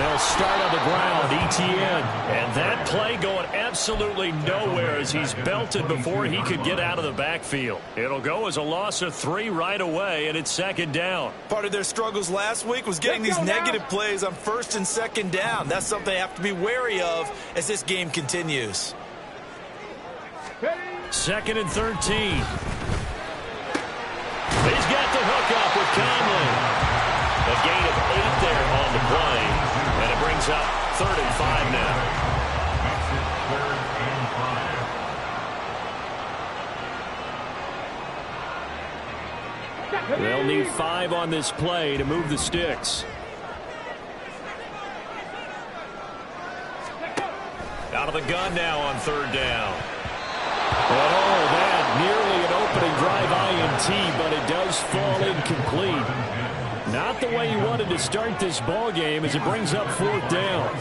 They'll start on the ground, ETN. And that play going absolutely nowhere as he's belted before he could get out of the backfield. It'll go as a loss of 3 right away, and it's second down. Part of their struggles last week was getting these negative plays on first and second down. That's something they have to be wary of as this game continues. Second and 13. He's got the hook up with Conley. A gain of 8 there on the play. And it brings up 3rd and 5 now. They'll need 5 on this play to move the sticks. Out of the gun now on 3rd down. And all that, nearly an opening drive INT, but it does fall incomplete. Not the way you wanted to start this ball game as it brings up 4th down.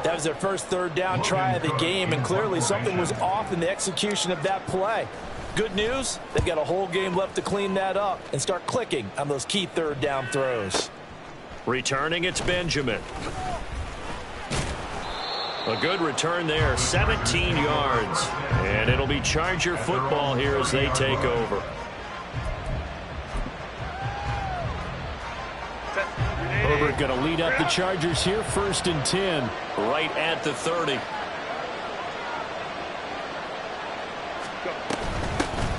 That was their first 3rd down try of the game, and clearly something was off in the execution of that play. Good news, they've got a whole game left to clean that up and start clicking on those key 3rd down throws. Returning, it's Benjamin. A good return there, 17 yards. And it'll be Charger football here as they take over. Herbert going to lead up the Chargers here, 1st and 10. Right at the 30.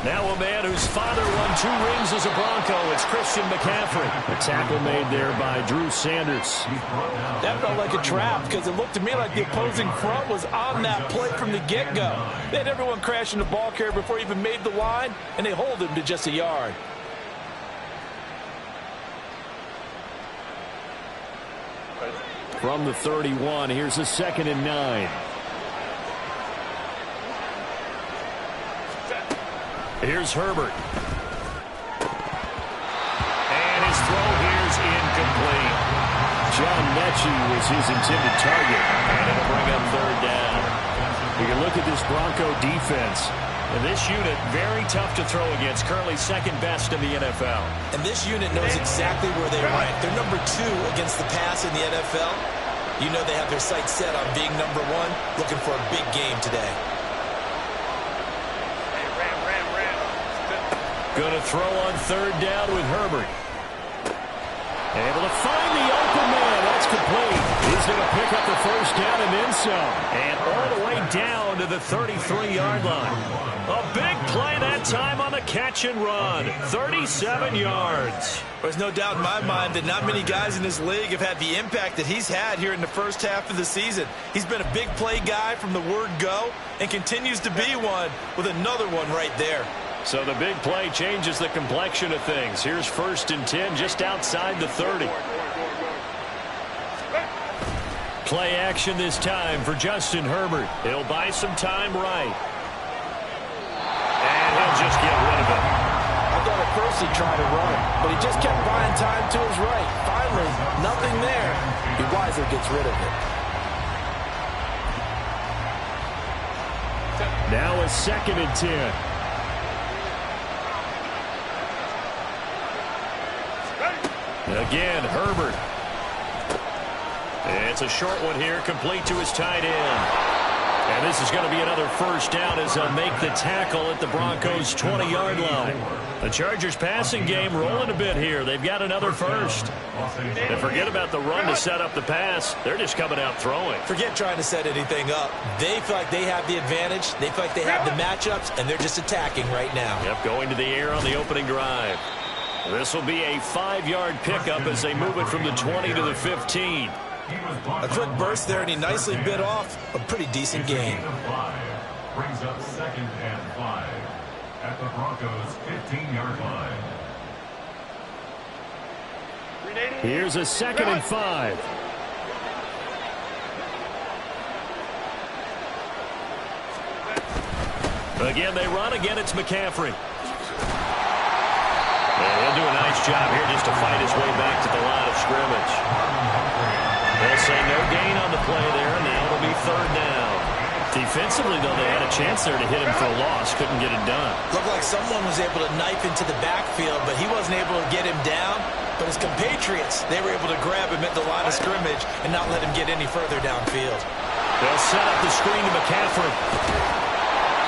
Now a man whose father won 2 rings as a Bronco. It's Christian McCaffrey. A tackle made there by Drew Sanders. That felt like a trap because it looked to me like the opposing front was on that play from the get-go. They had everyone crashing the ball carrier before he even made the line, and they hold him to just a yard. From the 31, here's a 2nd and 9. Here's Herbert. And his throw here's incomplete. John Mechie was his intended target. And it'll bring up 3rd down. You can look at this Bronco defense. And this unit, very tough to throw against. Currently 2nd best in the NFL. And this unit knows exactly where they rank. They're number 2 against the pass in the NFL. You know they have their sights set on being number 1, looking for a big game today. Going to throw on 3rd down with Herbert. Able to find the open man. That's complete. He's going to pick up the 1st down and then some. And all the way down to the 33-yard line. A big play that time on the catch and run. 37 yards. There's no doubt in my mind that not many guys in this league have had the impact that he's had here in the first half of the season. He's been a big play guy from the word go and continues to be one with another one right there. So the big play changes the complexion of things. Here's 1st and 10 just outside the 30. Play action this time for Justin Herbert. He'll buy some time right. And he'll just get rid of it. I thought at first he tried to run, but he just kept buying time to his right. Finally, nothing there. He wisely gets rid of it. Now a 2nd and 10. Again, Herbert. It's a short one here, complete to his tight end. And this is going to be another 1st down as they'll make the tackle at the Broncos' 20-yard line. The Chargers' passing game rolling a bit here. They've got another 1st. And forget about the run to set up the pass. They're just coming out throwing. Forget trying to set anything up. They feel like they have the advantage. They feel like they have the matchups, and they're just attacking right now. Yep, going to the air on the opening drive. This will be a 5-yard pickup as they move it from the 20 to the 15. A quick burst there, and he nicely bit off a pretty decent gain. Brings up 2nd and 5 at the Broncos' 15-yard line. Here's a 2nd and 5. Again, they run. Again, it's McCaffrey. And he'll do a nice job here just to fight his way back to the line of scrimmage. They'll say no gain on the play there, and now it'll be 3rd down. Defensively, though, they had a chance there to hit him for a loss. Couldn't get it done. Looked like someone was able to knife into the backfield, but he wasn't able to get him down. But his compatriots, they were able to grab him at the line of scrimmage and not let him get any further downfield. They'll set up the screen to McCaffrey.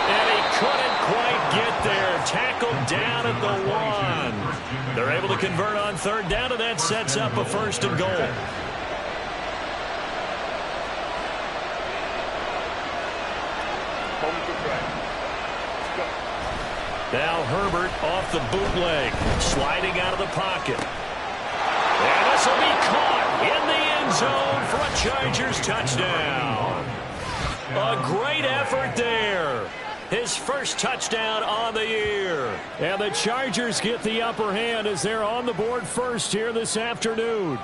And he couldn't quite get there. Tackled down at the 1. They're able to convert on third down, and that sets up a 1st and goal. Now Herbert off the bootleg, sliding out of the pocket. And this will be caught in the end zone for a Chargers touchdown. A great effort there. His first touchdown on the year. And the Chargers get the upper hand as they're on the board first here this afternoon.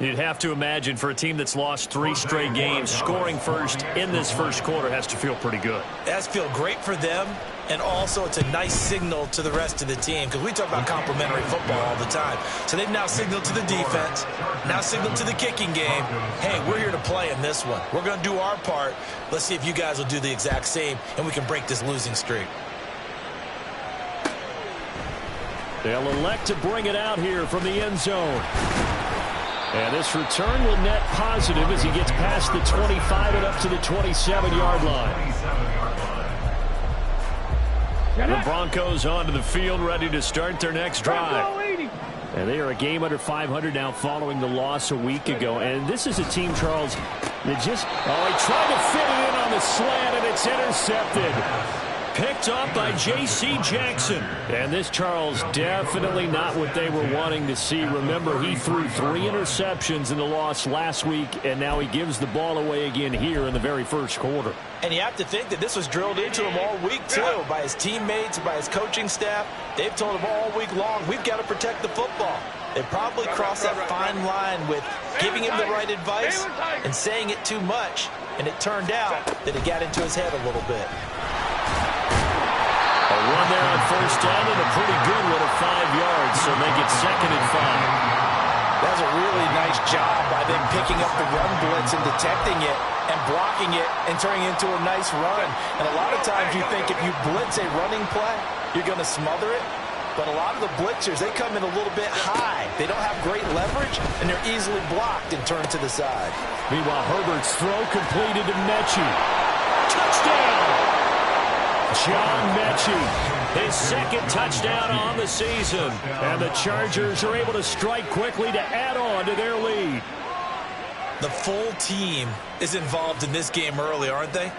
You'd have to imagine for a team that's lost 3 straight games, scoring first in this first quarter has to feel pretty good. It has to feel great for them, and also it's a nice signal to the rest of the team because we talk about complementary football all the time. So they've now signaled to the defense, now signaled to the kicking game, hey, we're here to play in this one. We're going to do our part. Let's see if you guys will do the exact same, and we can break this losing streak. They'll elect to bring it out here from the end zone. And this return will net positive as he gets past the 25 and up to the 27-yard line. The Broncos onto the field, ready to start their next drive. And they are a game under 500 now following the loss a week ago. And this is a team, Charles, that just, he tried to fit it in on the slant, and it's intercepted. Picked up by J.C. Jackson. And this, Charles, definitely not what they were wanting to see. Remember, he threw 3 interceptions in the loss last week, and now he gives the ball away again here in the very first quarter. And you have to think that this was drilled into him all week, too, by his teammates, by his coaching staff. They've told him all week long, we've got to protect the football. They probably crossed that fine line with giving him the right advice and saying it too much. And it turned out that it got into his head a little bit. A run there on first down, and a pretty good one at 5 yards, so make it 2nd and 5. That was a really nice job by them picking up the run blitz and detecting it and blocking it and turning it into a nice run. And a lot of times you think if you blitz a running play, you're going to smother it. But a lot of the blitzers, they come in a little bit high. They don't have great leverage, and they're easily blocked and turned to the side. Meanwhile, Herbert's throw completed to Mechie. Touchdown! John Mechie, his 2nd touchdown on the season. And the Chargers are able to strike quickly to add on to their lead. The full team is involved in this game early, aren't they?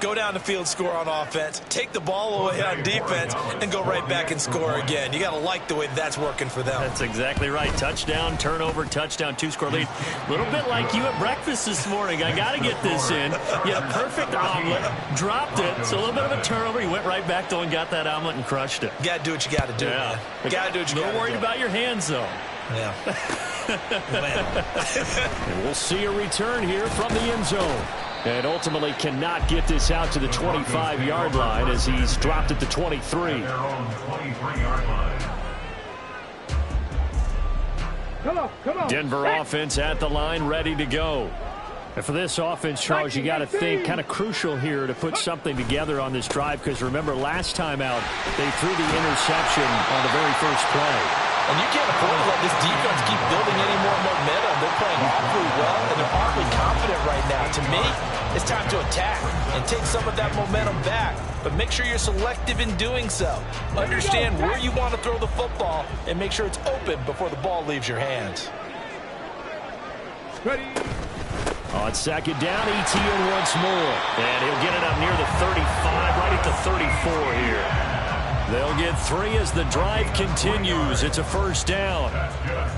Go down the field, score on offense, take the ball away on defense, and go right back and score again. You got to like the way that's working for them. That's exactly right. Touchdown, turnover, touchdown, 2-score lead. A little bit like you at breakfast this morning. I got to get this in. You had a perfect omelet, dropped it, so a little bit of a turnover. You went right back, though, and got that omelet and crushed it. You got to do what you got to do, man. You got to do what you got to do. A little worried about your hands, though. Yeah. And we'll see a return here from the end zone. And ultimately cannot get this out to the 25-yard line as he's dropped at the 23. Come on. Denver offense at the line, ready to go. And for this offense, Charles, you got to think kind of crucial here to put something together on this drive, because remember last time out they threw the interception on the very first play. And you can't afford to let this defense keep building any more momentum. They're playing awfully well, and they're awfully confident right now. To me, it's time to attack and take some of that momentum back. But make sure you're selective in doing so. Understand where you want to throw the football and make sure it's open before the ball leaves your hands. Ready. On 2nd down, ETN once more. And he'll get it up near the 35, right at the 34 here. They'll get 3 as the drive continues. It's a 1st down.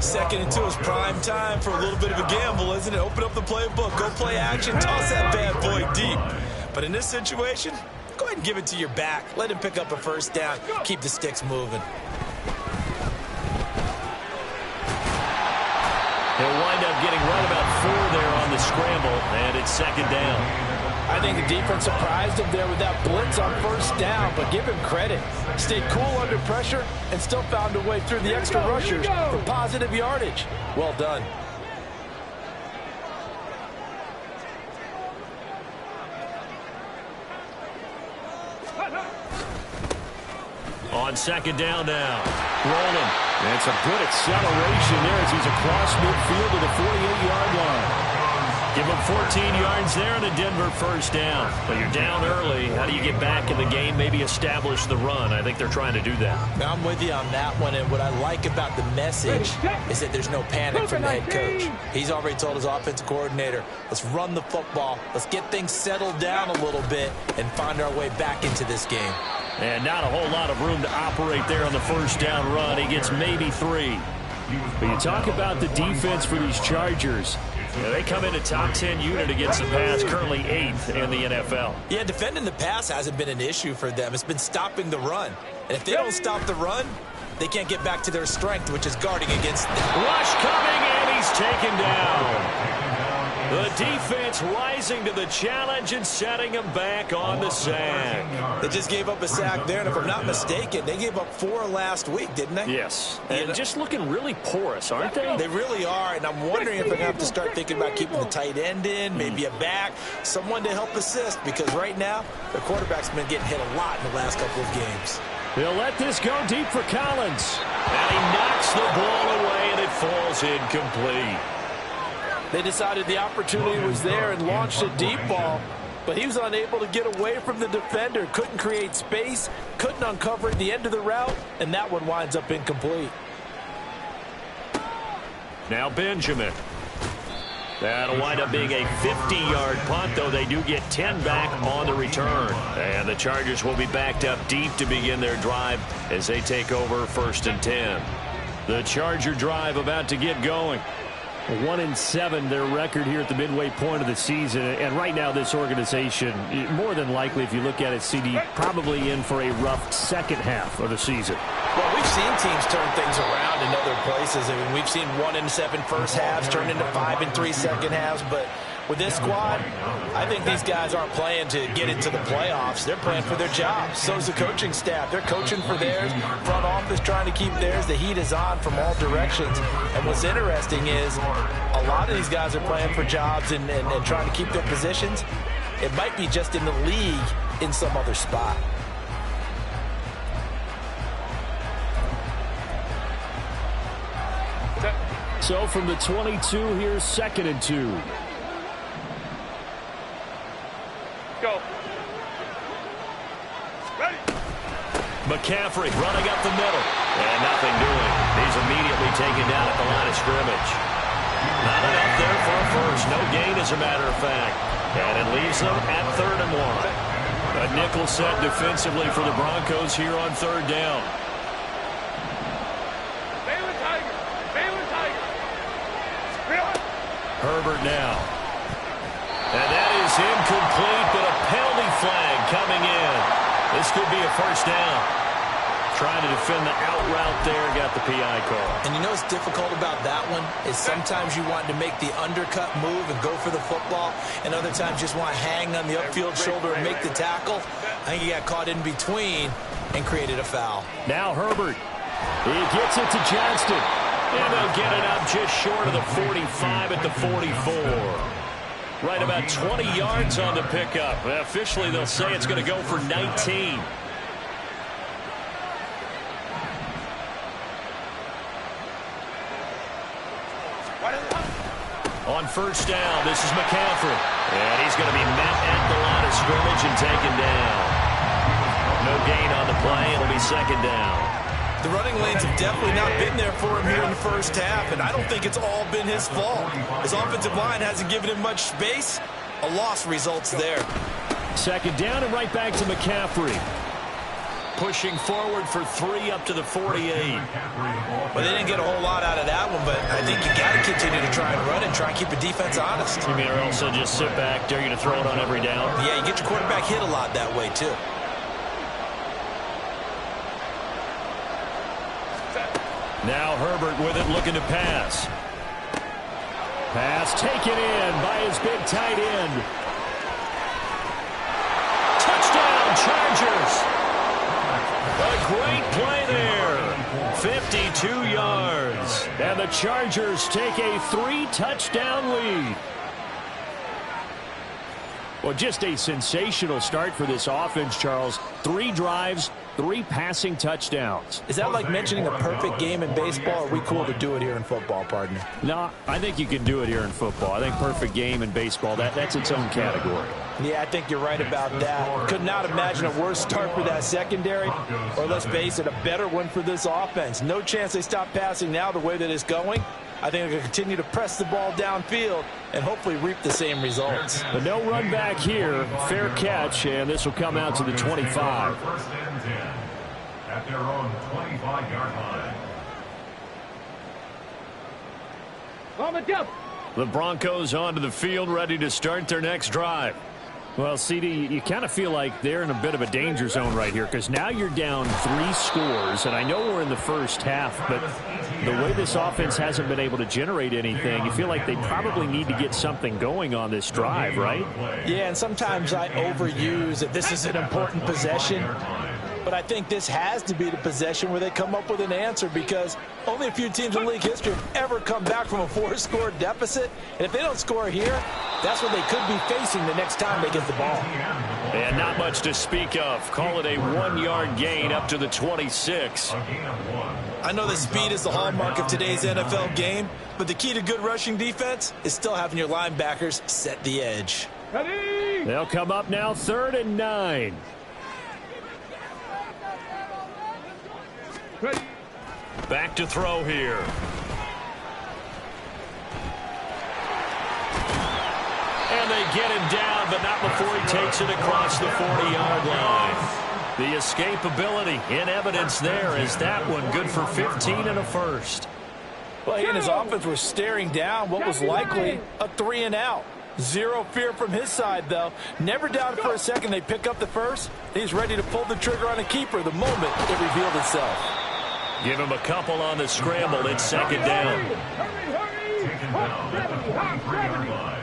2nd and 2 is prime time for a little bit of a gamble, isn't it? Open up the playbook, go play action, toss that bad boy deep. But in this situation, go ahead and give it to your back. Let him pick up a 1st down. Keep the sticks moving. He'll wind up getting right about 4 there on the scramble, and it's 2nd down. I think the defense surprised him there with that blitz on 1st down, but give him credit. Stayed cool under pressure and still found a way through the extra rushers for positive yardage. Well done. On 2nd down now. Rolling. That's a good acceleration there as he's across midfield to the 48-yard line. Give him 14 yards there and a Denver first down. But you're down early. How do you get back in the game, maybe establish the run? I think they're trying to do that. Now, I'm with you on that one, and what I like about the message is that there's no panic from the head coach. He's already told his offensive coordinator, let's run the football, let's get things settled down a little bit and find our way back into this game. And not a whole lot of room to operate there on the first down run. He gets maybe 3. But you talk about the defense for these Chargers. Yeah, they come in a top 10 unit against the pass, currently 8th in the NFL. Yeah, defending the pass hasn't been an issue for them. It's been stopping the run. And if they don't stop the run, they can't get back to their strength, which is guarding against them. Rush coming, and he's taken down. The defense rising to the challenge and setting him back on the sack. They just gave up a sack there, and if I'm not mistaken, they gave up 4 last week, didn't they? Yes. And just looking really porous, aren't they? They really are, and I'm wondering if they're going to have to start thinking about keeping the tight end in, maybe a back, someone to help assist, because right now, their quarterback's been getting hit a lot in the last couple of games. They'll let this go deep for Collins. And he knocks the ball away, and it falls incomplete. They decided the opportunity was there and launched a deep ball, but he was unable to get away from the defender, couldn't create space, couldn't uncover at the end of the route, and that one winds up incomplete. Now Benjamin. That'll wind up being a 50-yard punt, though they do get 10 back on the return. And the Chargers will be backed up deep to begin their drive as they take over 1st and 10. The Charger drive about to get going. 1-7 their record here at the midway point of the season, and right now this organization, more than likely, if you look at it, CD, probably in for a rough second half of the season. Well, we've seen teams turn things around in other places. I mean, we've seen 1-7 first halves turn into 5-3 second halves, but with this squad, I think these guys aren't playing to get into the playoffs. They're playing for their jobs. So's the coaching staff. They're coaching for theirs. Front office trying to keep theirs. The heat is on from all directions. And what's interesting is a lot of these guys are playing for jobs and trying to keep their positions. It might be just in the league in some other spot. So from the 22, here's 2nd and 2. Go. Ready. McCaffrey running up the middle. And nothing doing. He's immediately taken down at the line of scrimmage. Not enough there for a first. No gain, as a matter of fact. And it leaves them at 3rd and 1. A nickel set defensively for the Broncos here on 3rd down. Herbert now. And that is incomplete, but a penalty flag coming in. This could be a first down. Trying to defend the out route there, got the PI call. And you know what's difficult about that one is sometimes you want to make the undercut move and go for the football, and other times you just want to hang on the upfield shoulder and make the tackle. I think he got caught in between and created a foul. Now Herbert. He gets it to Johnston. And they'll get it up just short of the 45 at the 44. Right about 20 yards on the pickup. Officially, they'll say it's going to go for 19. On first down, this is McCaffrey. And he's going to be met at the line of scrimmage and taken down. No gain on the play. It'll be 2nd down. The running lanes have definitely not been there for him here in the first half, and I don't think it's all been his fault. His offensive line hasn't given him much space. A loss results there. 2nd down and right back to McCaffrey. Pushing forward for 3 up to the 48. Well, they didn't get a whole lot out of that one, but I think you got to continue to try and run and try and keep the defense honest. You mean also just sit back, dare you to throw it on every down? Yeah, you get your quarterback hit a lot that way, too. Now Herbert with it, looking to pass. Pass taken in by his big tight end. Touchdown, Chargers. A great play there. 52 yards. And the Chargers take a 3-touchdown lead. Well, just a sensational start for this offense, Charles. 3 drives, 3 passing touchdowns. Is that like mentioning a perfect game in baseball? Or are we cool to do it here in football, partner? No, I think you can do it here in football. I think perfect game in baseball, that's its own category. Yeah, I think you're right about that. Could not imagine a worse start for that secondary, or let's face it, a better one for this offense. No chance they stop passing now the way that it's going. I think they'll continue to press the ball downfield and hopefully reap the same results. But no run back here. Fair catch, and this will come out to the 25. First and 10 at their own 25-yard line. On the jump. The Broncos onto the field, ready to start their next drive. Well, CD, you kind of feel like they're in a bit of a danger zone right here because now you're down 3 scores, and I know we're in the first half, but the way this offense hasn't been able to generate anything, you feel like they probably need to get something going on this drive, right? Yeah, and sometimes I overuse that this is an important possession. But I think this has to be the possession where they come up with an answer because only a few teams in league history have ever come back from a 4-score deficit. And if they don't score here, that's what they could be facing the next time they get the ball. And not much to speak of. Call it a 1-yard gain up to the 26. I know that speed is the hallmark of today's NFL game, but the key to good rushing defense is still having your linebackers set the edge. Ready? They'll come up now 3rd and 9. Ready. Back to throw here. And they get him down, but not before he takes it across the 40-yard line. The escapability in evidence there is that one good for 15 and a first. Well, he and his offense were staring down what was likely a 3-and-out. Zero fear from his side, though. Never doubted for a second they pick up the first. He's ready to pull the trigger on a keeper the moment it revealed itself. Give him a couple on the scramble. It's 2nd down. Taken down at the 43-yard line.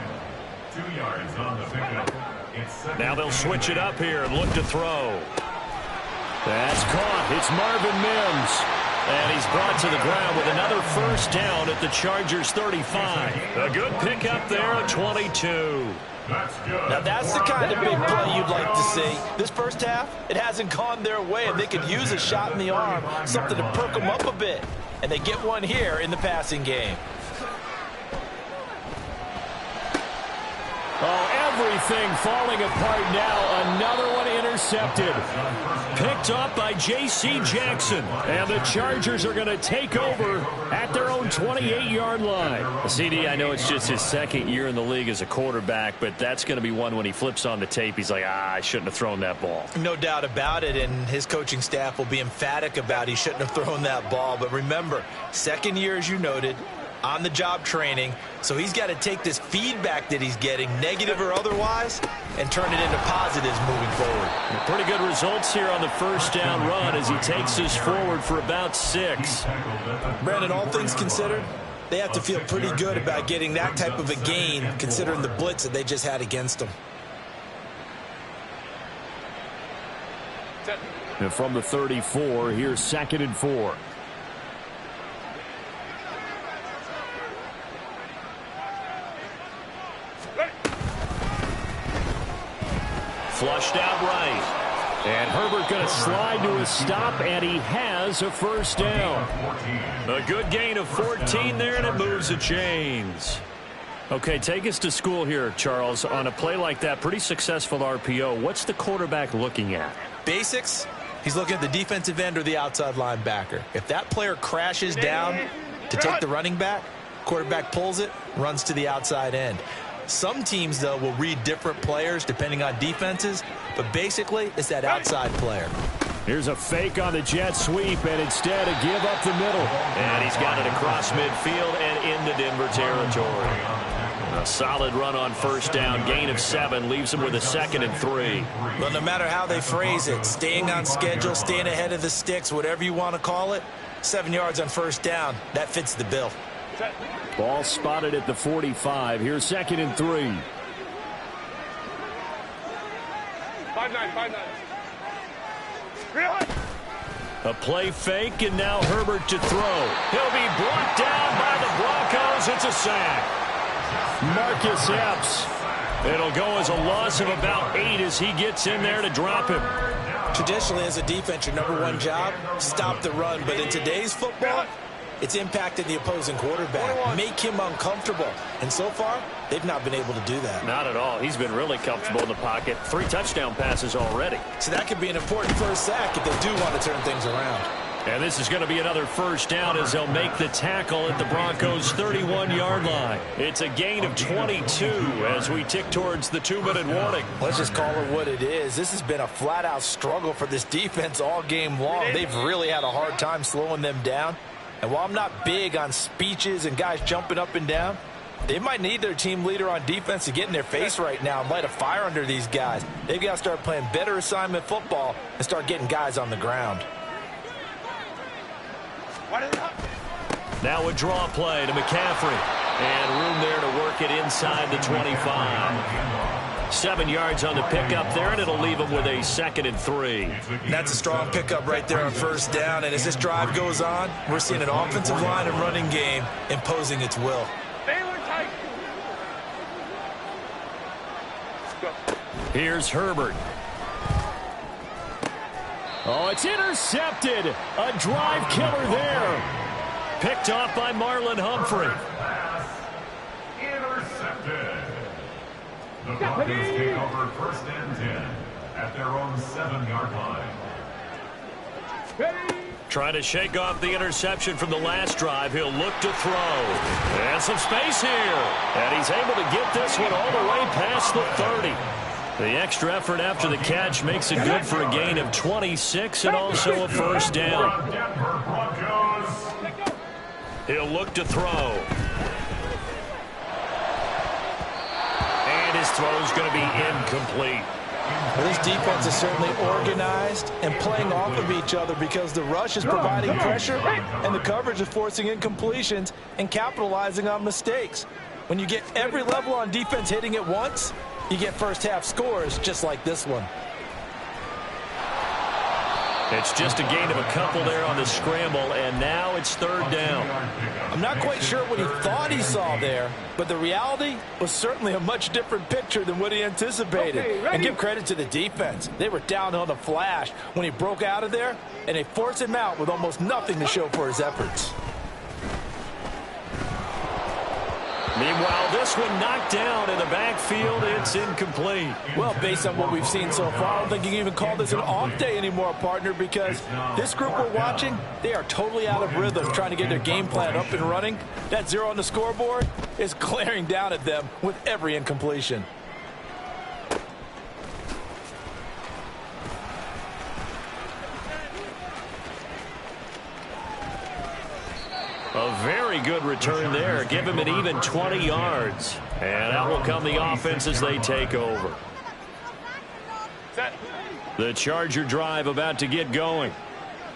2 yards on the pickup. It's 2nd Now they'll switch it up here and look to throw. That's caught. It's Marvin Mims. And he's brought to the ground with another first down at the Chargers' 35. A good pickup there at 22. That's good. Now, that's the kind of big play you'd like to see. This first half, it hasn't gone their way, and they could use a shot in the arm, something to perk them up a bit. And they get one here in the passing game. Oh, everything falling apart now. Another one intercepted. Picked up by J.C. Jackson. And the Chargers are going to take over at their own 28-yard line. CD, I know it's just his 2nd year in the league as a quarterback, but that's going to be one when he flips on the tape. He's like, I shouldn't have thrown that ball. No doubt about it, and his coaching staff will be emphatic about he shouldn't have thrown that ball. But remember, 2nd year, as you noted, on-the-job training, so he's got to take this feedback that he's getting, negative or otherwise, and turn it into positives moving forward. Pretty good results here on the first down run as he takes us forward for about 6. Brandon, all things considered, they have to feel pretty good about getting that type of a gain considering the blitz that they just had against them. And from the 34, here's 2nd and 4. Flushed out right. And Herbert going to slide to a stop, and he has a first down. A good gain of 14 there, and it moves the chains. Okay, take us to school here, Charles. On a play like that, pretty successful RPO. What's the quarterback looking at? Basics, he's looking at the defensive end or the outside linebacker. If that player crashes down to take the running back, quarterback pulls it, runs to the outside end. Some teams, though, will read different players depending on defenses, but basically it's that outside player. Here's a fake on the jet sweep, and instead a give up the middle. And he's got it across midfield and into Denver territory. A solid run on first down, gain of 7, leaves him with a 2nd and 3. Well, no matter how they phrase it, staying on schedule, staying ahead of the sticks, whatever you want to call it, 7 yards on first down, that fits the bill. Ball spotted at the 45. Here's 2nd and 3. 5-9, 5-9. A play fake, and now Herbert to throw. He'll be brought down by the Broncos. It's a sack. Marcus Epps. It'll go as a loss of about 8 as he gets in there to drop him. Traditionally, as a defense, your number one job, stop the run. But in today's football, it's impacting the opposing quarterback, make him uncomfortable. And so far, they've not been able to do that. Not at all. He's been really comfortable in the pocket. 3 touchdown passes already. So that could be an important first sack if they do want to turn things around. And this is going to be another first down as they'll make the tackle at the Broncos' 31-yard line. It's a gain of 22 as we tick towards the 2-minute warning. Let's just call it what it is. This has been a flat-out struggle for this defense all game long. They've really had a hard time slowing them down. And while I'm not big on speeches and guys jumping up and down, they might need their team leader on defense to get in their face right now and light a fire under these guys. They've got to start playing better assignment football and start getting guys on the ground. Now a draw play to McCaffrey. And room there to work it inside the 25. 7 yards on the pickup there, and it'll leave him with a 2nd and 3. That's a strong pickup right there on first down. And as this drive goes on, we're seeing an offensive line and running game imposing its will. Here's Herbert. Oh, it's intercepted. A drive killer there. Picked off by Marlon Humphrey. Intercepted. The Broncos take over 1st and 10 at their own 7-yard line. Trying to shake off the interception from the last drive. He'll look to throw. And some space here. And he's able to get this one all the way past the 30. The extra effort after the catch makes it good for a gain of 26 and also a first down. He'll look to throw. And his throw's going to be incomplete. Well, this defense is certainly organized and playing off of each other because the rush is providing pressure and the coverage is forcing incompletions and capitalizing on mistakes. When you get every level on defense hitting at once, you get first half scores just like this one. It's just a gain of a couple there on the scramble, and now it's 3rd down. I'm not quite sure what he thought he saw there, but the reality was certainly a much different picture than what he anticipated. And give credit to the defense. They were down on the flash when he broke out of there, and they forced him out with almost nothing to show for his efforts. Meanwhile, this one knocked down in the backfield. It's incomplete. Well, based on what we've seen so far, I don't think you can even call this an off day anymore, partner, because this group we're watching, they are totally out of rhythm trying to get their game plan up and running. That 0 on the scoreboard is glaring down at them with every incompletion. A very good return there. Give him an even 20 yards. And out will come the offense as they take over. The Charger drive about to get going.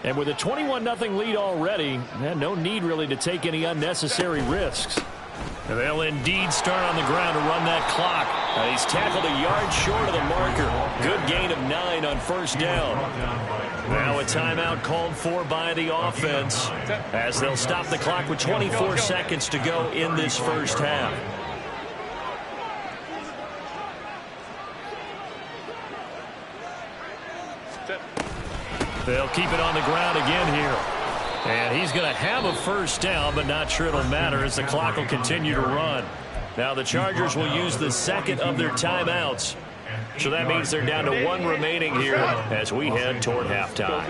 And with a 21-0 lead already, no need really to take any unnecessary risks. And they'll indeed start on the ground to run that clock. He's tackled a yard short of the marker. Good gain of 9 on first down. Now a timeout called for by the offense as they'll stop the clock with 24 seconds to go in this first half. They'll keep it on the ground again here. And he's going to have a first down, but not sure it'll matter as the clock will continue to run. Now the Chargers will use the second of their timeouts. So that means they're down to 1 remaining here as we head toward halftime.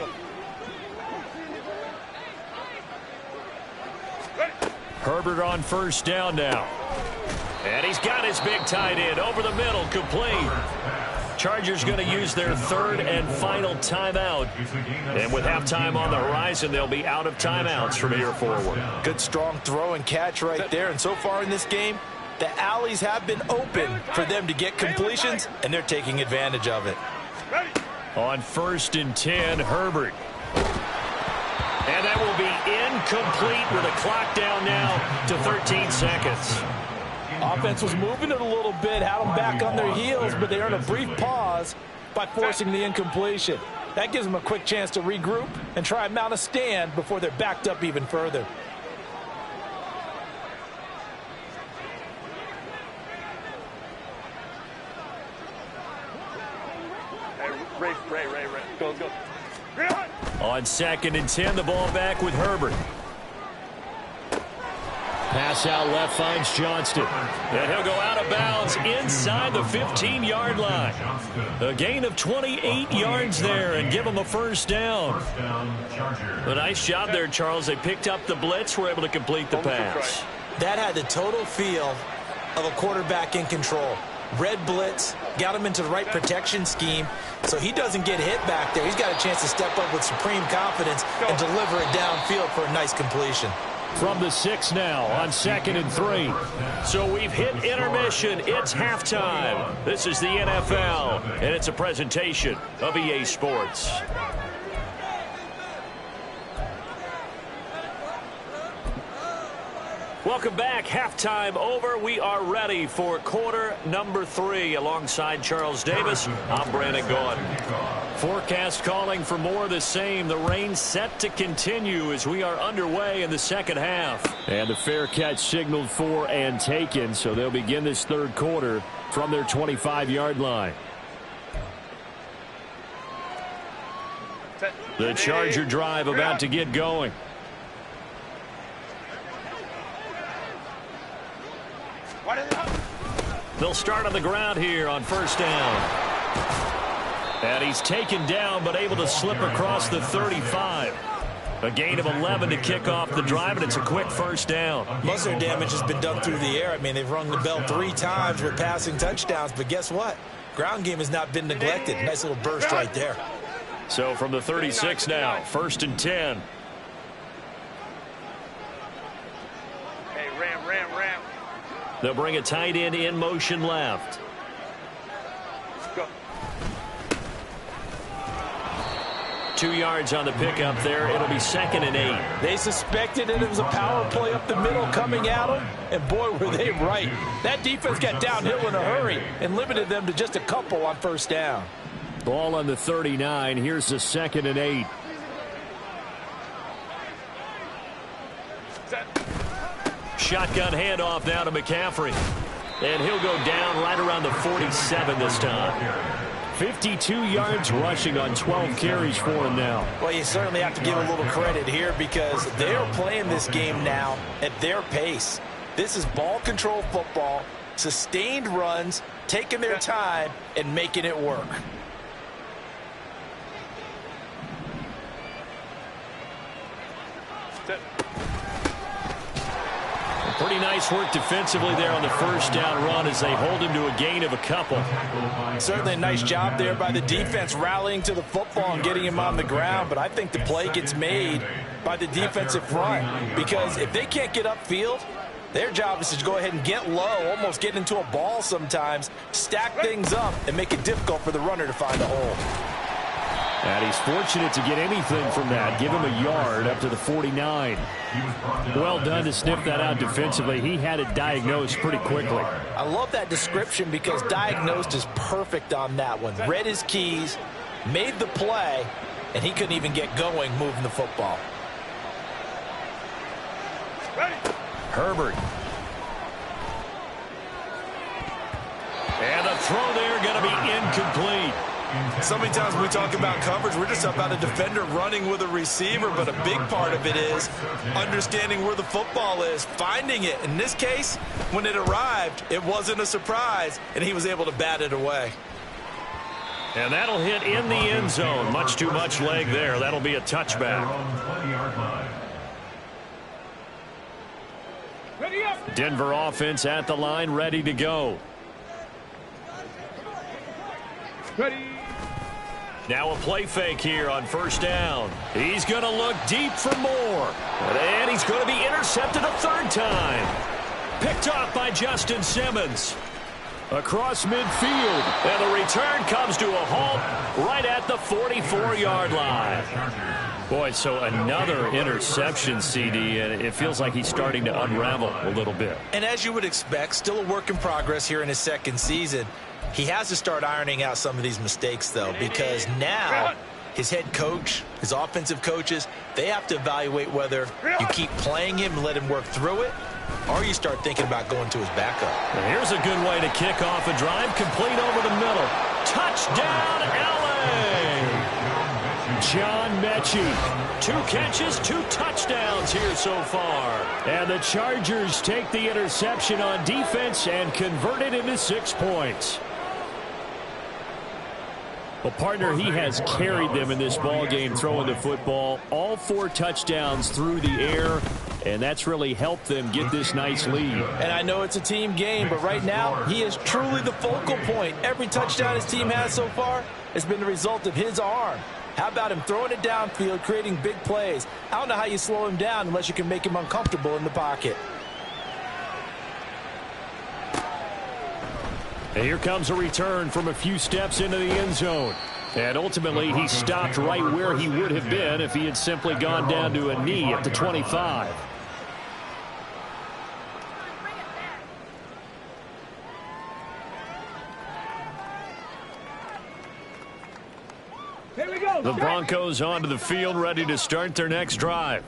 Herbert on first down now. And he's got his big tight end over the middle, complete. Chargers going to use their 3rd and final timeout. And with halftime on the horizon, they'll be out of timeouts from here forward. Good strong throw and catch right there. And so far in this game, the alleys have been open for them to get completions, and they're taking advantage of it. On 1st and 10, Herbert. And that will be incomplete with a clock down now to 13 seconds. Offense was moving it a little bit, had them back on their heels, but they earned a brief pause by forcing the incompletion. That gives them a quick chance to regroup and try and mount a stand before they're backed up even further. Ray. Go. On 2nd and 10, the ball back with Herbert. Pass out left finds Johnston. And he'll go out of bounds inside the 15-yard line. A gain of 28 yards there and give them a first down. A nice job there, Charles. They picked up the blitz, were able to complete the pass. That had the total feel of a quarterback in control. Red blitz, got him into the right protection scheme, so he doesn't get hit back there. He's got a chance to step up with supreme confidence and deliver it downfield for a nice completion. From the 6 now on 2nd and 3. So we've hit intermission. It's halftime. This is the NFL, and it's a presentation of EA Sports. Welcome back. Halftime over. We are ready for quarter number 3. Alongside Charles Davis, I'm Brandon Gordon. Forecast calling for more of the same. The rain set to continue as we are underway in the second half. And the fair catch signaled for and taken, so they'll begin this third quarter from their 25-yard line. The Charger drive about to get going. They'll start on the ground here on first down. And he's taken down but able to slip across the 35. A gain of 11 to kick off the drive, and it's a quick first down. Most of their damage has been done through the air. I mean, they've rung the bell 3 times with passing touchdowns, but guess what? Ground game has not been neglected. Nice little burst right there. So from the 36 now, 1st and 10. Hey, ram. They'll bring a tight end in motion left. Go. 2 yards on the pickup there. It'll be 2nd and 8. They suspected it was a power play up the middle coming at them, and boy, were they right. That defense got downhill in a hurry and limited them to just a couple on first down. Ball on the 39. Here's the 2nd and 8. Set. Shotgun handoff now to McCaffrey. And he'll go down right around the 47 this time. 52 yards rushing on 12 carries for him now. Well, you certainly have to give a little credit here because they're playing this game now at their pace. This is ball control football, sustained runs, taking their time, and making it work. Set. Pretty nice work defensively there on the first down run as they hold him to a gain of a couple. Certainly a nice job there by the defense rallying to the football and getting him on the ground, but I think the play gets made by the defensive front because if they can't get upfield, their job is to go ahead and get low, almost get into a ball sometimes, stack things up, and make it difficult for the runner to find a hole. And he's fortunate to get anything from that. Give him a yard up to the 49. Well done to sniff that out defensively. He had it diagnosed pretty quickly. I love that description because diagnosed is perfect on that one. Read his keys, made the play, and he couldn't even get going moving the football. Ready. Herbert. And the throw there going to be incomplete. So many times when we talk about coverage, we're just about a defender running with a receiver, but a big part of it is understanding where the football is, finding it. In this case, when it arrived, it wasn't a surprise, and he was able to bat it away. And that'll hit in the end zone. Much too much leg there. That'll be a touchback. Ready up. Denver offense at the line, ready to go. Ready. Now a play fake here on first down. He's going to look deep for more. And he's going to be intercepted a third time. Picked off by Justin Simmons. Across midfield. And the return comes to a halt right at the 44-yard line. Boy, so another interception, CD, and it feels like he's starting to unravel a little bit. And as you would expect, still a work in progress here in his second season. He has to start ironing out some of these mistakes, though, because now his head coach, his offensive coaches, they have to evaluate whether you keep playing him and let him work through it, or you start thinking about going to his backup. And here's a good way to kick off a drive, complete over the middle. Touchdown, LA! John Mechie. 2 catches, 2 touchdowns here so far. And the Chargers take the interception on defense and convert it into 6 points. Well, partner, he has carried them in this ball game throwing the football. All 4 touchdowns through the air, and that's really helped them get this nice lead. And I know it's a team game, but right now he is truly the focal point. Every touchdown his team has so far has been the result of his arm. How about him throwing it downfield, creating big plays? I don't know how you slow him down unless you can make him uncomfortable in the pocket. And here comes a return from a few steps into the end zone. And ultimately, he stopped right where he would have been if he had simply gone down to a knee at the 25. Here we go. The Broncos onto the field, ready to start their next drive.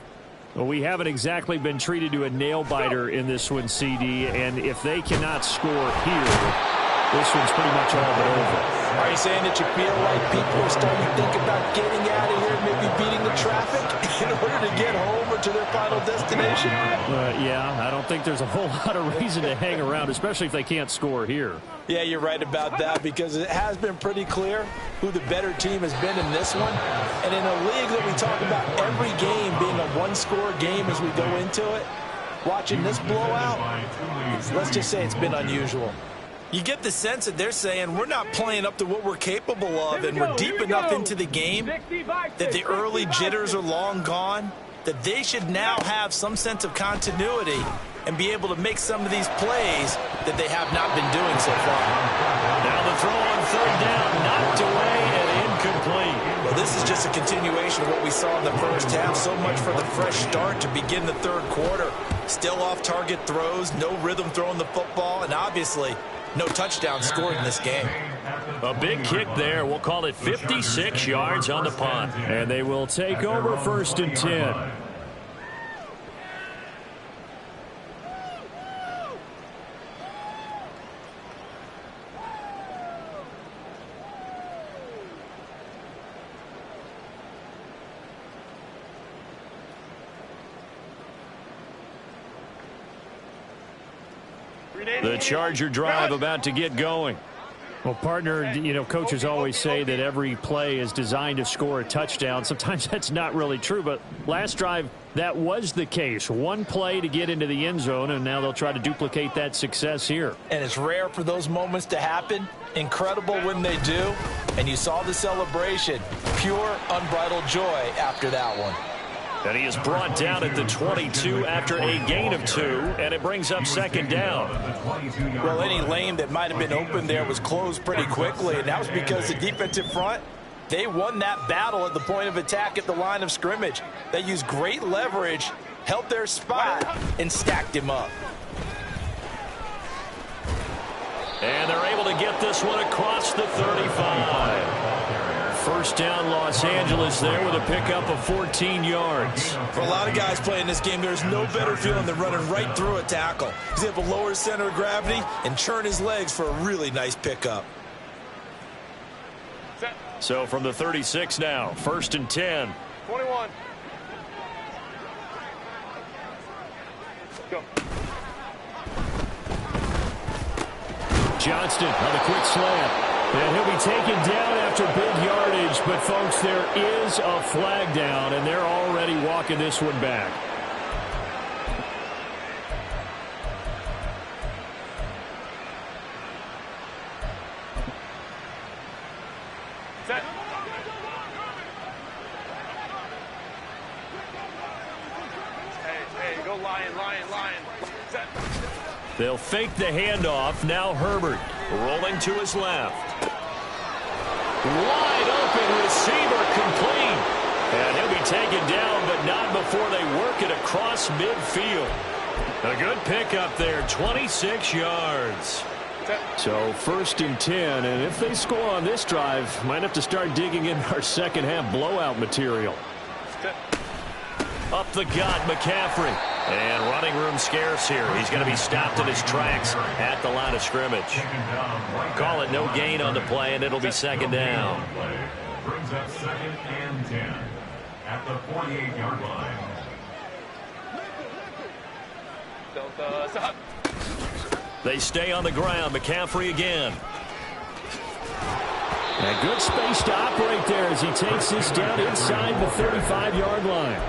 Well, we haven't exactly been treated to a nail-biter in this one, CD, and if they cannot score here, this one's pretty much all but over. Are you saying that you feel like people are starting to think about getting out of here, maybe beating the traffic in order to get home or to their final destination? Yeah, I don't think there's a whole lot of reason to hang around, especially if they can't score here. Yeah, you're right about that, because it has been pretty clear who the better team has been in this one. And in a league that we talk about every game being a one-score game as we go into it, watching this blowout, let's just say it's been unusual. You get the sense that they're saying we're not playing up to what we're capable of, and we're deep enough into the game that the early jitters are long gone, that they should now have some sense of continuity and be able to make some of these plays that they have not been doing so far. Now the throw on 3rd down, knocked away and incomplete. Well, this is just a continuation of what we saw in the first half. So much for the fresh start to begin the 3rd quarter. Still off-target throws, no rhythm throwing the football, and obviously no touchdown scored in this game. A big kick there. We'll call it 56 yards on the punt. And they will take over 1st and 10. The Charger drive about to get going. Well, partner, you know, coaches always say that every play is designed to score a touchdown. Sometimes that's not really true, but last drive, that was the case. One play to get into the end zone, and now they'll try to duplicate that success here. And it's rare for those moments to happen. Incredible when they do. And you saw the celebration. Pure, unbridled joy after that one. And he is brought down at the 22 after a gain of 2, and it brings up 2nd down. Well, any lane that might have been open there was closed pretty quickly, and that was because the defensive front, they won that battle at the point of attack at the line of scrimmage. They used great leverage, held their spot, and stacked him up. And they're able to get this one across the 35. 1st down, Los Angeles there with a pickup of 14 yards. For a lot of guys playing this game, there's no better feeling than running right through a tackle. He's able to lower his center of gravity and churn his legs for a really nice pickup. So from the 36 now, 1st and 10. 21. Go. Johnston on the quick slant. And he'll be taken down after big yardage. But, folks, there is a flag down, and they're already walking this one back. Set. Hey, go Lion. Set. They'll fake the handoff. Now Herbert rolling to his left. Wide open receiver complete. And he'll be taken down, but not before they work it across midfield. A good pickup there, 26 yards. So 1st and 10, and if they score on this drive, might have to start digging in our 2nd half blowout material. Up the gut, McCaffrey. And running room scarce here. He's going to be stopped in his tracks at the line of scrimmage. Call it no gain on the play, and it'll be second down. Brings up 2nd and 10 at the 48-yard line. They stay on the ground. McCaffrey again. A good space to operate there as he takes this down inside the 35-yard line.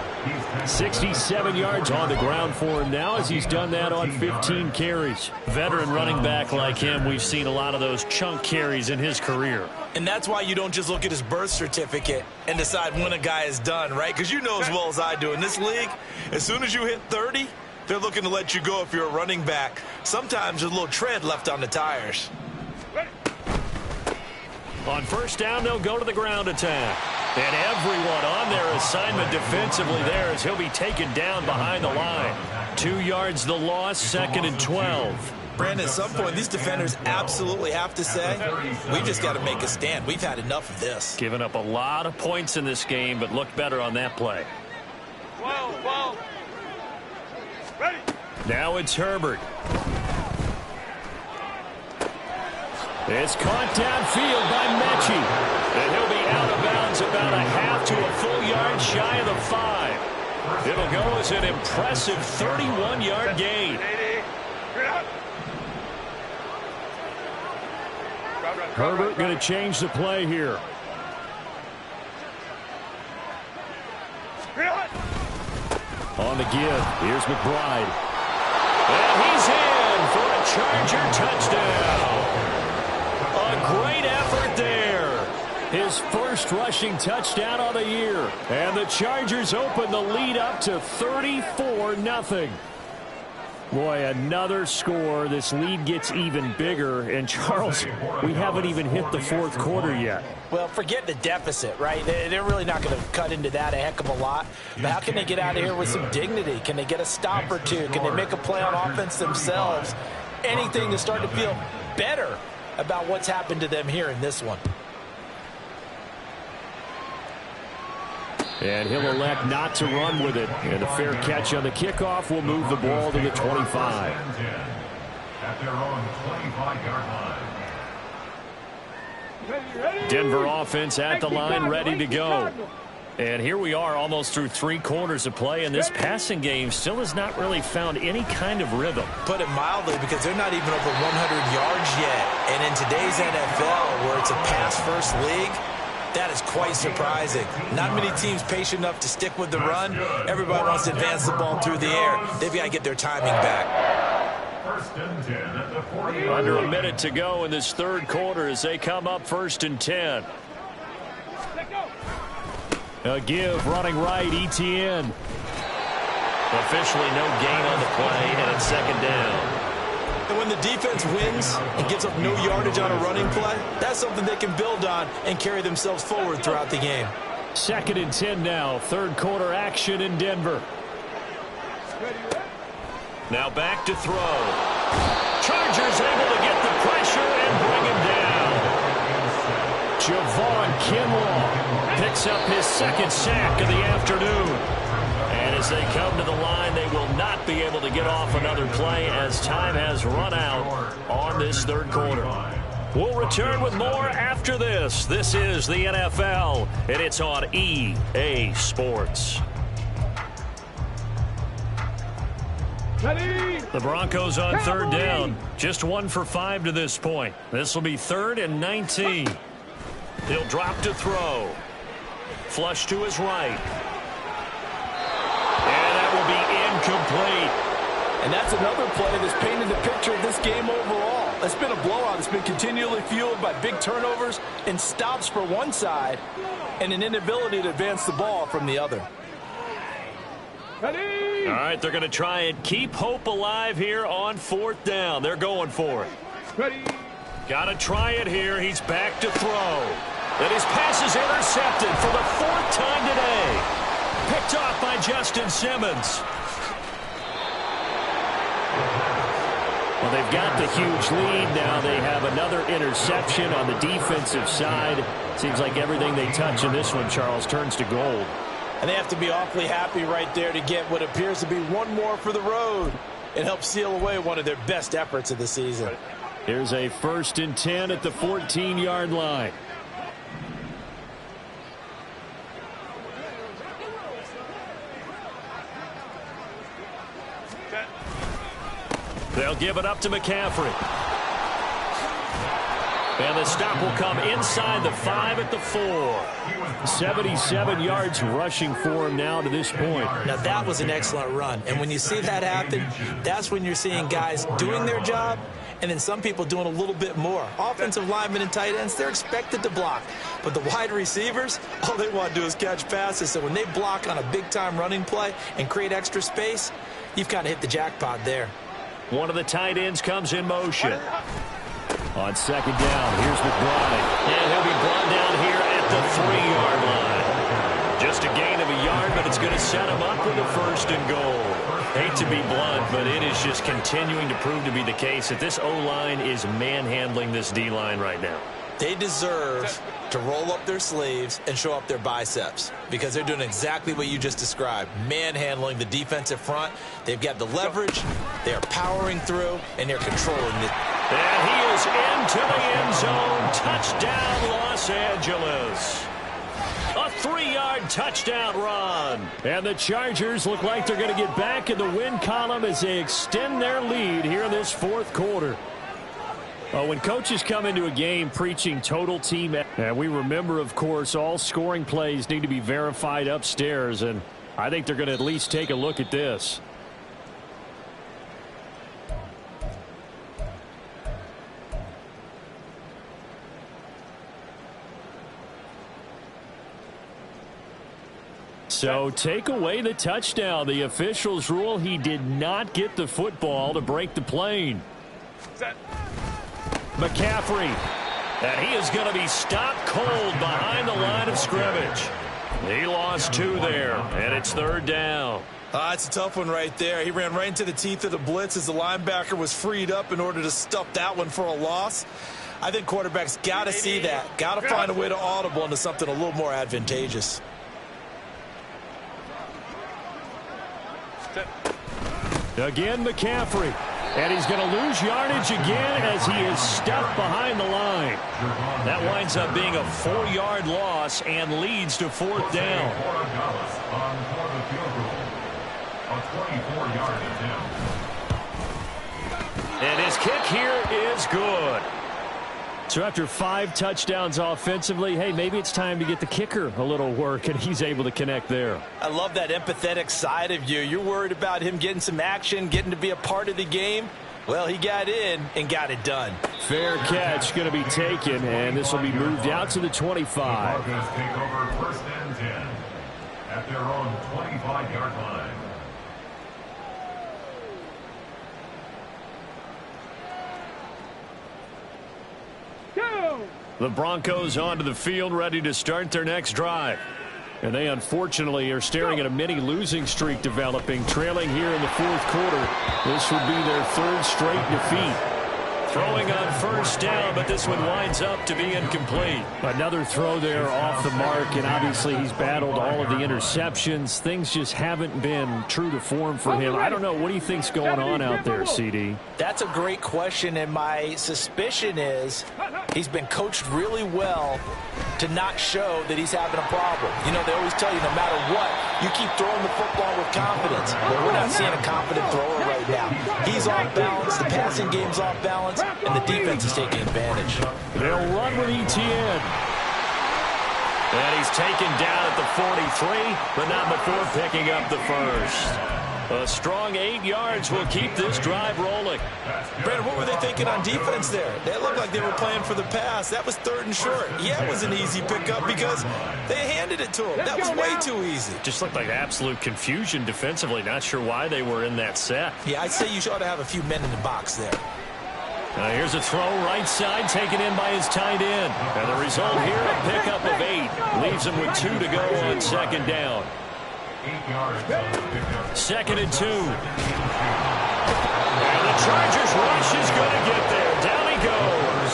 67 yards on the ground for him now as he's done that on 15 carries. Veteran running back like him, we've seen a lot of those chunk carries in his career. And that's why you don't just look at his birth certificate and decide when a guy is done, right? Because you know as well as I do, in this league, as soon as you hit 30, they're looking to let you go if you're a running back. Sometimes there's a little tread left on the tires. On first down, they'll go to the ground attack. And everyone on their assignment defensively there as he'll be taken down behind the line. 2 yards the loss, 2nd and 12. Brandon, at some point, these defenders absolutely have to say, we've just got to make a stand. We've had enough of this. Giving up a lot of points in this game, but looked better on that play. Whoa. Ready. Now it's Herbert. It's caught downfield by Mechie. And he'll be out of bounds about a half to a full yard shy of the 5. It'll go as an impressive 31-yard gain. Herbert going to change the play here. On the give, here's McBride. And he's in for a Charger touchdown. A great effort there. His first rushing touchdown of the year. And the Chargers open the lead up to 34-0. Boy, another score. This lead gets even bigger. And, Charles, we haven't even hit the fourth quarter yet. Well, forget the deficit, right? They're really not going to cut into that a heck of a lot. But how can they get out of here with some dignity? Can they get a stop or two? Can they make a play on offense themselves? Anything to start to feel better about what's happened to them here in this one. And he'll elect not to run with it. And a fair catch on the kickoff will move the ball to the 25. At their own 25-yard line. Denver offense at the line, ready to go. And here we are almost through 3 quarters of play, and this passing game still has not really found any kind of rhythm. Put it mildly, because they're not even over 100 yards yet. And in today's NFL, where it's a pass-first league, that is quite surprising. Not many teams patient enough to stick with the run. Everybody wants to advance the ball through the air. They've got to get their timing back. First and 10 at the 40. Under a minute to go in this third quarter as they come up 1st and 10. A give running right, ETN. Officially no gain on the play, and it's 2nd down. And when the defense wins and gives up no yardage on a running play, that's something they can build on and carry themselves forward throughout the game. 2nd and 10 now. Third quarter action in Denver. Now back to throw. Chargers able to get the pressure and bring him down. Javon Kinlaw picks up his 2nd sack of the afternoon. And as they come to the line, they will not be able to get off another play as time has run out on this third quarter. We'll return with more after this. This is the NFL, and it's on EA Sports. The Broncos on 3rd down. Just 1 for 5 to this point. This will be 3rd and 19. He'll drop to throw. Flush to his right. And that will be incomplete. And that's another play that's painted the picture of this game overall. It's been a blowout. It's been continually fueled by big turnovers and stops for one side and an inability to advance the ball from the other. Ready? All right, they're going to try and keep hope alive here on 4th down. They're going for it. Ready. Got to try it here. He's back to throw. And his pass is intercepted for the 4th time today. Picked off by Justin Simmons. Well, they've got the huge lead. Now they have another interception on the defensive side. Seems like everything they touch in this one, Charles, turns to gold. And they have to be awfully happy right there to get what appears to be one more for the road and help seal away one of their best efforts of the season. Here's a 1st and 10 at the 14-yard line. They'll give it up to McCaffrey. And the stop will come inside the 5 at the 4. 77 yards rushing for him now to this point. Now, that was an excellent run. And when you see that happen, that's when you're seeing guys doing their job and then some people doing a little bit more. Offensive linemen and tight ends, they're expected to block. But the wide receivers, all they want to do is catch passes. So when they block on a big-time running play and create extra space, you've kind of hit the jackpot there. One of the tight ends comes in motion. On 2nd down, here's McBride. And he'll be brought down here at the 3-yard line. Just a gain of a yard, but it's going to set him up with a 1st and goal. Hate to be blunt, but it is just continuing to prove to be the case that this O-line is manhandling this D-line right now. They deserve to roll up their sleeves and show up their biceps because they're doing exactly what you just described, manhandling the defensive front. They've got the leverage, they're powering through, and they're controlling it. And he is into the end zone. Touchdown, Los Angeles. A 3-yard touchdown run. And the Chargers look like they're going to get back in the win column as they extend their lead here in this 4th quarter. When coaches come into a game preaching total team, and we remember, of course, all scoring plays need to be verified upstairs, and I think they're going to at least take a look at this. So take away the touchdown. The officials rule he did not get the football to break the plane. Set. McCaffrey. And he is going to be stopped cold behind the line of scrimmage. He lost 2 there, and it's 3rd down. It's a tough one right there. He ran right into the teeth of the blitz as the linebacker was freed up in order to stuff that one for a loss. I think quarterbacks got to see that. Got to find a way to audible into something a little more advantageous. Again, McCaffrey. And he's going to lose yardage again as he is stuffed behind the line. That winds up being a 4-yard loss and leads to 4th down. And his kick here is good. So after 5 touchdowns offensively, hey, maybe it's time to get the kicker a little work, and he's able to connect there. I love that empathetic side of you. You're worried about him getting some action, getting to be a part of the game. Well, he got in and got it done. Fair catch going to be taken, and this will be moved out to the 25. Broncos take over 1st and 10 at their own 25-yard line. The Broncos onto the field, ready to start their next drive. And they unfortunately are staring at a mini losing streak developing, trailing here in the 4th quarter. This would be their 3rd straight defeat. Throwing on 1st down, but this one winds up to be incomplete. Another throw there off the mark, and obviously he's battled all of the interceptions. Things just haven't been true to form for him. I don't know. What do you think's going on out there, CD? That's a great question, and my suspicion is he's been coached really well to not show that he's having a problem. You know, they always tell you no matter what, you keep throwing the football with confidence. But we're not seeing a confident thrower right now. He's off balance, the passing game's off balance, and the defense is taking advantage. They'll run with Etienne. And he's taken down at the 43, but not before picking up the 1st. A strong 8 yards will keep this drive rolling. Brandon, what were they thinking on defense there? They looked like they were playing for the pass. That was 3rd and short. Yeah, it was an easy pickup because they handed it to him. That was way too easy. Just looked like absolute confusion defensively. Not sure why they were in that set. Yeah, I'd say you ought to have a few men in the box there. Here's a throw right side taken in by his tight end. And the result here, a pickup of 8. Leaves him with 2 to go on 2nd down. 2nd and 2. And the Chargers rush is going to get there. Down he goes.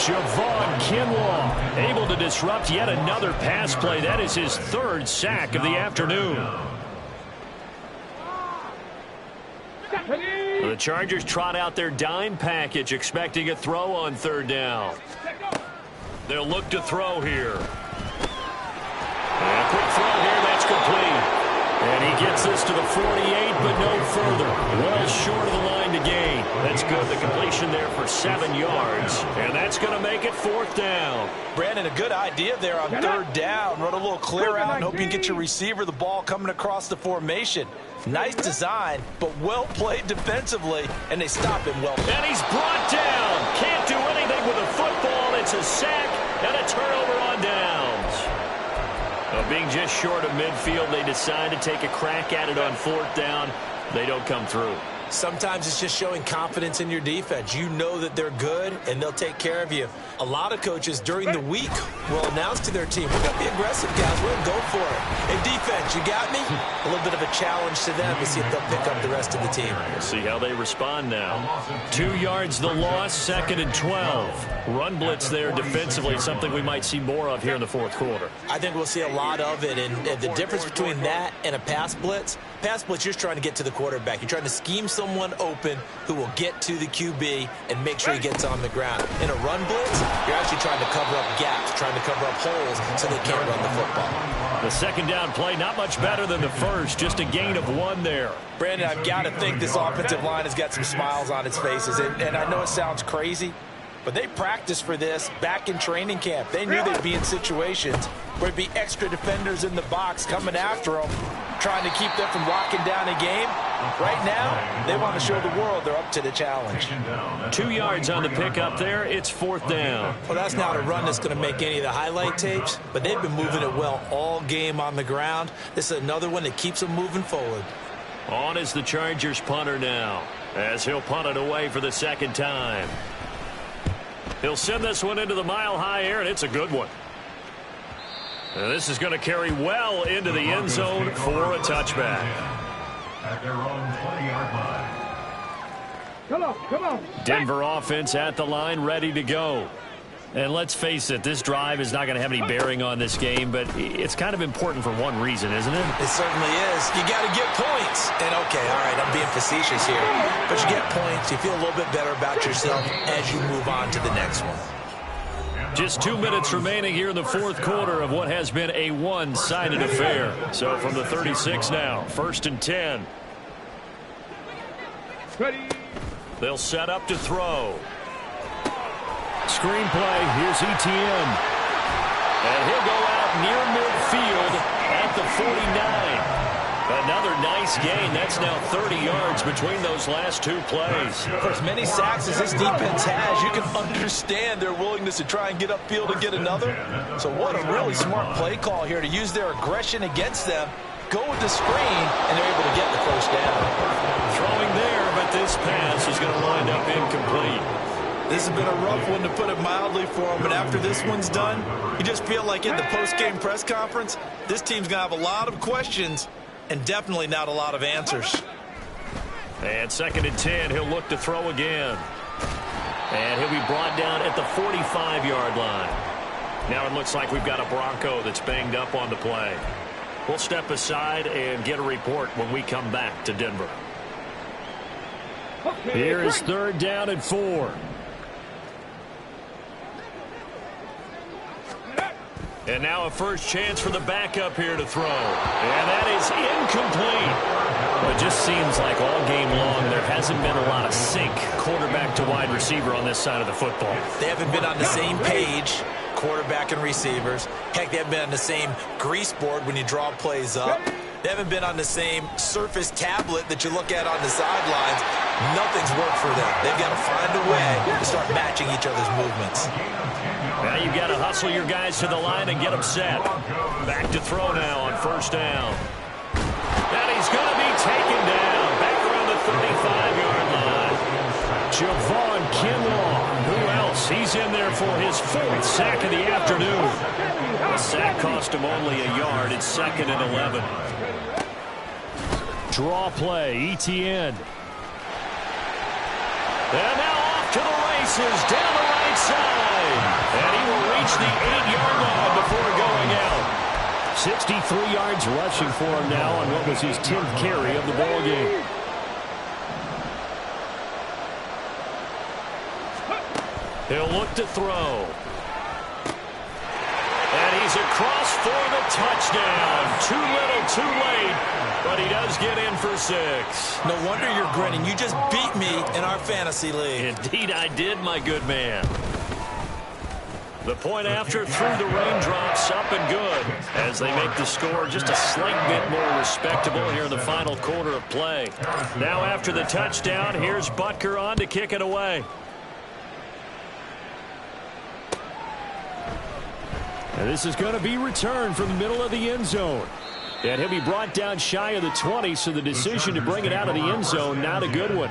Javon Kinlaw able to disrupt yet another pass play. That is his third sack of the afternoon. The Chargers trot out their dime package, expecting a throw on third down. They'll look to throw here. And a quick throw here, that's complete. And he gets this to the 48, but no further. Well short of the line to gain. That's good. The completion there for 7 yards. And that's going to make it fourth down. Brandon, a good idea there on third down. Run a little clear out and hope you can get your receiver the ball coming across the formation. Nice design, but well played defensively, and they stop him well. And he's brought down. Can't do anything with a football. It's a sack and a turnover on downs. Being just short of midfield, they decide to take a crack at it on fourth down. They don't come through. Sometimes it's just showing confidence in your defense. You know that they're good, and they'll take care of you. A lot of coaches during the week will announce to their team, we're going to be aggressive, guys. We're going to go for it. Hey, defense, you got me? A little bit of a challenge to them to see if they'll pick up the rest of the team. We'll see how they respond now. 2 yards the loss, 2nd and 12. Run blitz there defensively, something we might see more of here in the fourth quarter. I think we'll see a lot of it, and the difference between that and a pass blitz, you're just trying to get to the quarterback. You're trying to scheme someone open who will get to the QB and make sure he gets on the ground. In a run blitz, you're actually trying to cover up gaps, trying to cover up holes so they can't run the football. The second down play, not much better than the first, just a gain of 1 there. Brandon, I've got to think this offensive line has got some smiles on its faces, and I know it sounds crazy, but they practiced for this back in training camp. They knew they'd be in situations where there'd be extra defenders in the box coming after them, trying to keep them from locking down a game. Right now, they want to show the world they're up to the challenge. 2 yards on the pickup there. It's fourth down. Well, that's not a run that's going to make any of the highlight tapes, but they've been moving it well all game on the ground. This is another one that keeps them moving forward. On is the Chargers punter now, as he'll punt it away for the second time. He'll send this one into the mile-high air, and it's a good one. And this is going to carry well into the end zone for a touchback. At their own 20-yard line. Come on. Denver offense at the line, ready to go. And let's face it, this drive is not going to have any bearing on this game, but it's kind of important for one reason, isn't it? It certainly is. You got to get points. And, okay, all right, I'm being facetious here. But you get points, you feel a little bit better about yourself as you move on to the next one. Just 2 minutes remaining here in the fourth quarter of what has been a one-sided affair. So from the 36 now, 1st and 10. They'll set up to throw. Screenplay, here's ETN. And he'll go out near midfield at the 49. Another nice gain. That's now 30 yards between those last 2 plays. Of course, many sacks as this defense has, you can understand their willingness to try and get upfield and get another. So what a really smart play call here to use their aggression against them, go with the screen, and they're able to get the first down. Throwing there, but this pass is going to wind up incomplete. This has been a rough one, to put it mildly, for him. But after this one's done, you just feel like in the post-game press conference, this team's going to have a lot of questions and definitely not a lot of answers. And 2nd and 10, he'll look to throw again. And he'll be brought down at the 45-yard line. Now it looks like we've got a Bronco that's banged up on the play. We'll step aside and get a report when we come back to Denver. Here is 3rd down and 4. And now a first chance for the backup here to throw. And that is incomplete. Well, it just seems like all game long there hasn't been a lot of sync quarterback to wide receiver on this side of the football. They haven't been on the same page, quarterback and receivers. Heck, they haven't been on the same grease board when you draw plays up. They haven't been on the same surface tablet that you look at on the sidelines. Nothing's worked for them. They've got to find a way to start matching each other's movements. Now you've got to hustle your guys to the line and get them set. Back to throw now on 1st down. And he's going to be taken down back around the 35-yard line. Javon Kinlaw. Who else? He's in there for his 4th sack of the afternoon. The sack cost him only a yard. It's 2nd and 11. Draw play, ETN. And now off to the races down the right side. 63 yards rushing for him now on what was his 10th carry of the ball game. He'll look to throw. And he's across for the touchdown. Too little, too late, but he does get in for 6. No wonder you're grinning. You just beat me in our fantasy league. Indeed I did, my good man. The point after through the raindrops, up and good, as they make the score just a slight bit more respectable here in the final quarter of play. Now after the touchdown, here's Butker on to kick it away. And this is going to be returned from the middle of the end zone. And he'll be brought down shy of the 20, so the decision to bring it out of the end zone, not a good one.